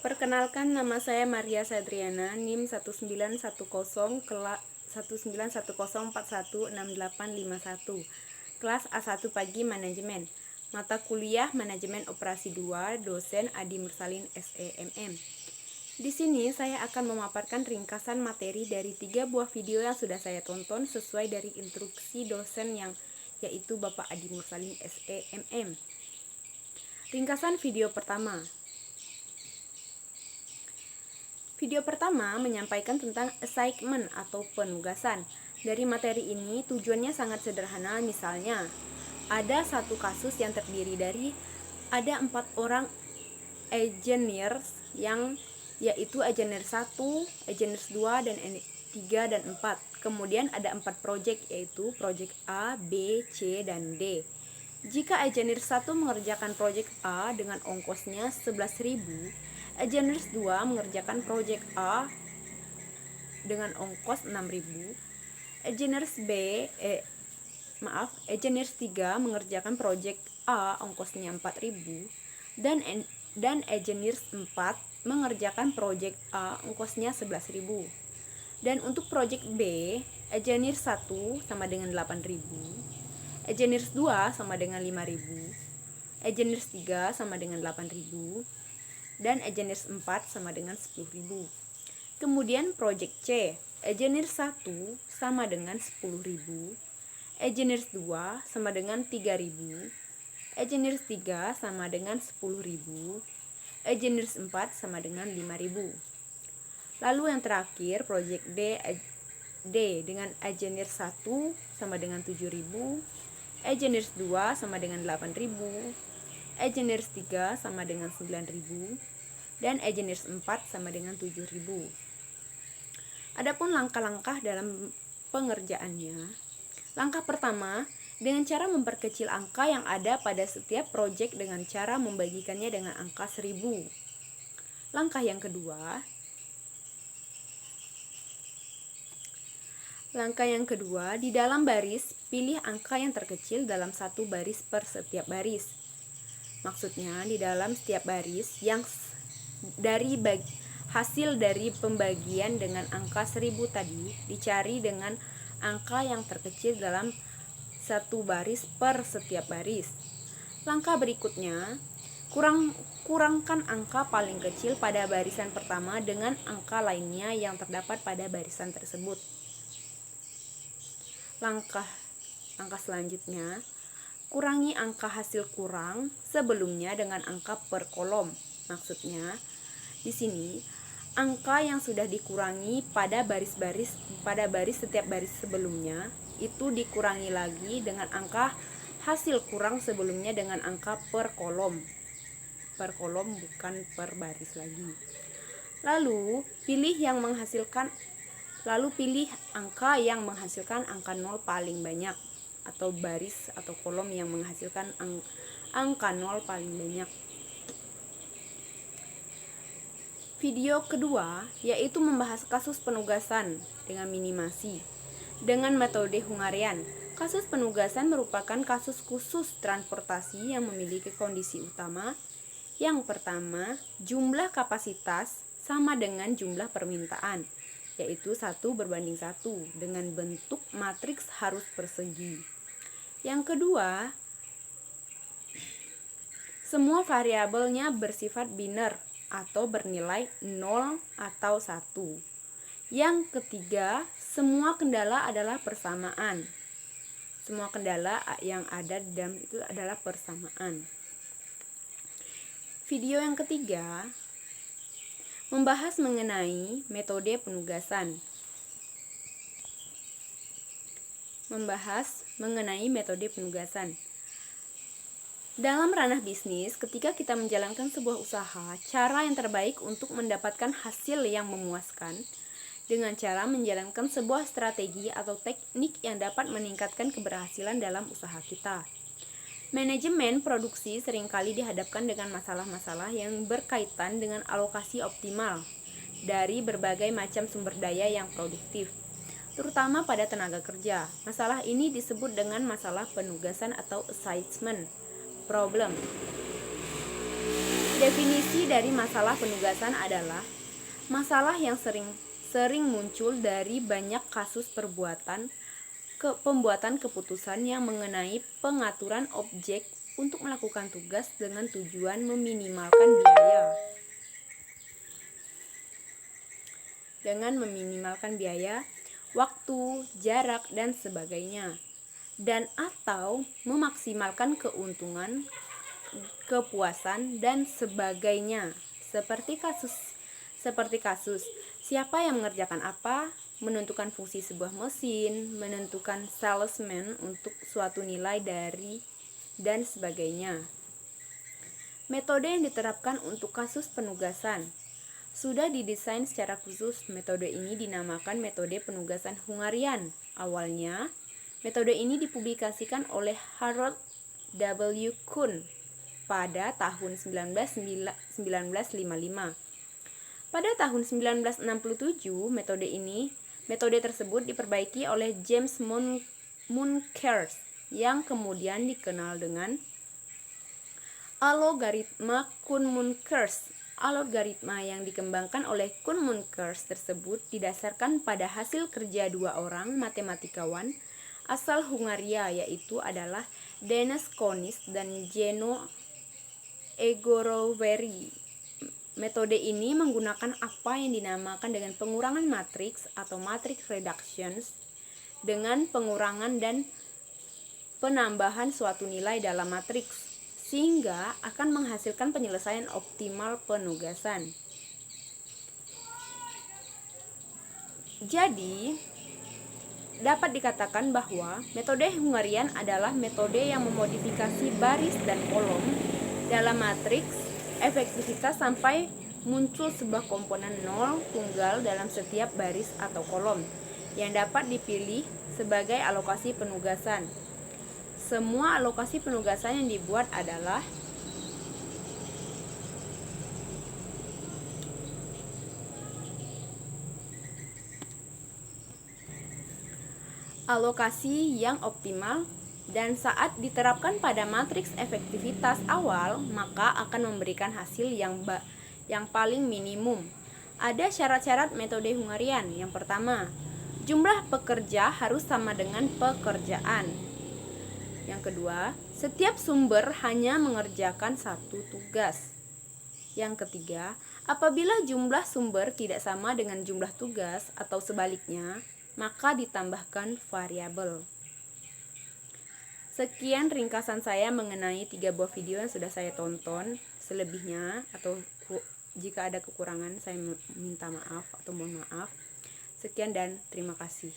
Perkenalkan, nama saya Maria Sadriana, NIM 19104168616851, kelas A1 Pagi Manajemen, mata kuliah Manajemen Operasi 2, dosen Adi Mursalin SEMM. Di sini saya akan memaparkan ringkasan materi dari 3 buah video yang sudah saya tonton sesuai dari instruksi dosen yaitu Bapak Adi Mursalin SEMM. Ringkasan video pertama. Video pertama menyampaikan tentang assignment atau penugasan. Dari materi ini tujuannya sangat sederhana, misalnya ada satu kasus yang terdiri dari ada 4 orang engineers yaitu engineer 1, engineer 2, dan 3 dan 4. Kemudian ada 4 project yaitu project A, B, C, dan D. Jika engineer 1 mengerjakan project A dengan ongkosnya 11.000, engineer 2 mengerjakan project A dengan ongkos 6.000, engineer 3 mengerjakan project A ongkosnya 4.000, dan engineer 4 mengerjakan project A ongkosnya 11.000. Dan untuk project B, engineer 1 sama dengan 8.000, engineer 2 sama dengan 5.000, engineer 3 sama dengan 8.000, dan engineer 4 sama dengan 10.000. Kemudian project C, engineer 1 sama dengan 10.000, engineer 2 sama dengan 3.000, engineer 3 sama dengan 10.000, engineer 4 sama dengan 5.000. Lalu yang terakhir project D dengan engineer 1 sama dengan 7.000, engineer 2 sama dengan 8.000, engineer 3 sama dengan 9.000, dan engineer 4 sama dengan 7.000. Adapun langkah-langkah dalam pengerjaannya. Langkah pertama, dengan cara memperkecil angka yang ada pada setiap proyek dengan cara membagikannya dengan angka 1000. Langkah yang kedua, di dalam baris, pilih angka yang terkecil dalam satu baris per setiap baris. Maksudnya, di dalam setiap baris yang hasil dari pembagian dengan angka 1000 tadi dicari dengan angka yang terkecil dalam satu baris per setiap baris. Langkah berikutnya, kurangkan angka paling kecil pada barisan pertama dengan angka lainnya yang terdapat pada barisan tersebut. Langkah selanjutnya, kurangi angka hasil kurang sebelumnya dengan angka per kolom. Maksudnya, di sini angka yang sudah dikurangi pada baris setiap baris sebelumnya itu dikurangi lagi dengan angka hasil kurang sebelumnya dengan angka per kolom. Per kolom bukan per baris lagi. Lalu pilih angka yang menghasilkan angka 0 paling banyak, atau baris atau kolom yang menghasilkan angka 0 paling banyak. Video kedua yaitu membahas kasus penugasan dengan minimasi dengan metode Hungarian. Kasus penugasan merupakan kasus khusus transportasi yang memiliki kondisi utama. Yang pertama, jumlah kapasitas sama dengan jumlah permintaan, yaitu 1:1 dengan bentuk matriks harus persegi. Yang kedua, semua variabelnya bersifat biner atau bernilai 0 atau 1. Yang ketiga, semua kendala adalah persamaan. Semua kendala yang ada di dalam itu adalah persamaan. Video yang ketiga membahas mengenai metode penugasan. Dalam ranah bisnis, ketika kita menjalankan sebuah usaha, cara yang terbaik untuk mendapatkan hasil yang memuaskan dengan cara menjalankan sebuah strategi atau teknik yang dapat meningkatkan keberhasilan dalam usaha kita. Manajemen produksi seringkali dihadapkan dengan masalah-masalah yang berkaitan dengan alokasi optimal dari berbagai macam sumber daya yang produktif, terutama pada tenaga kerja. Masalah ini disebut dengan masalah penugasan atau assignment problem. Definisi dari masalah penugasan adalah masalah yang sering muncul dari banyak kasus pembuatan keputusan yang mengenai pengaturan objek untuk melakukan tugas dengan tujuan meminimalkan biaya, waktu, jarak, dan sebagainya, dan atau memaksimalkan keuntungan, kepuasan, dan sebagainya. Seperti kasus siapa yang mengerjakan apa, menentukan fungsi sebuah mesin, menentukan salesman untuk suatu nilai dari, dan sebagainya. Metode yang diterapkan untuk kasus penugasan sudah didesain secara khusus. Metode ini dinamakan metode penugasan Hungarian. Awalnya, metode ini dipublikasikan oleh Harold W. Kuhn pada tahun 1955. Pada tahun 1967, metode tersebut diperbaiki oleh James Munkers yang kemudian dikenal dengan algoritma Kuhn-Munkers. Algoritma yang dikembangkan oleh Kuhn-Munkers tersebut didasarkan pada hasil kerja dua orang matematikawan asal Hungaria, yaitu adalah Dénes Kőnis dan Jenő Egerövői. Metode ini menggunakan apa yang dinamakan dengan pengurangan matriks atau matrix reductions dengan pengurangan dan penambahan suatu nilai dalam matriks, sehingga akan menghasilkan penyelesaian optimal penugasan. Jadi, dapat dikatakan bahwa metode Hungarian adalah metode yang memodifikasi baris dan kolom dalam matriks efektivitas sampai muncul sebuah komponen nol tunggal dalam setiap baris atau kolom yang dapat dipilih sebagai alokasi penugasan. Semua alokasi penugasan yang dibuat adalah alokasi yang optimal, dan saat diterapkan pada matriks efektivitas awal, maka akan memberikan hasil yang paling minimum. Ada syarat-syarat metode Hungarian. Yang pertama, jumlah pekerja harus sama dengan pekerjaan. Yang kedua, setiap sumber hanya mengerjakan satu tugas. Yang ketiga, apabila jumlah sumber tidak sama dengan jumlah tugas atau sebaliknya, maka ditambahkan variabel. Sekian ringkasan saya mengenai 3 buah video yang sudah saya tonton. Selebihnya atau jika ada kekurangan saya minta maaf atau mohon maaf. Sekian dan terima kasih.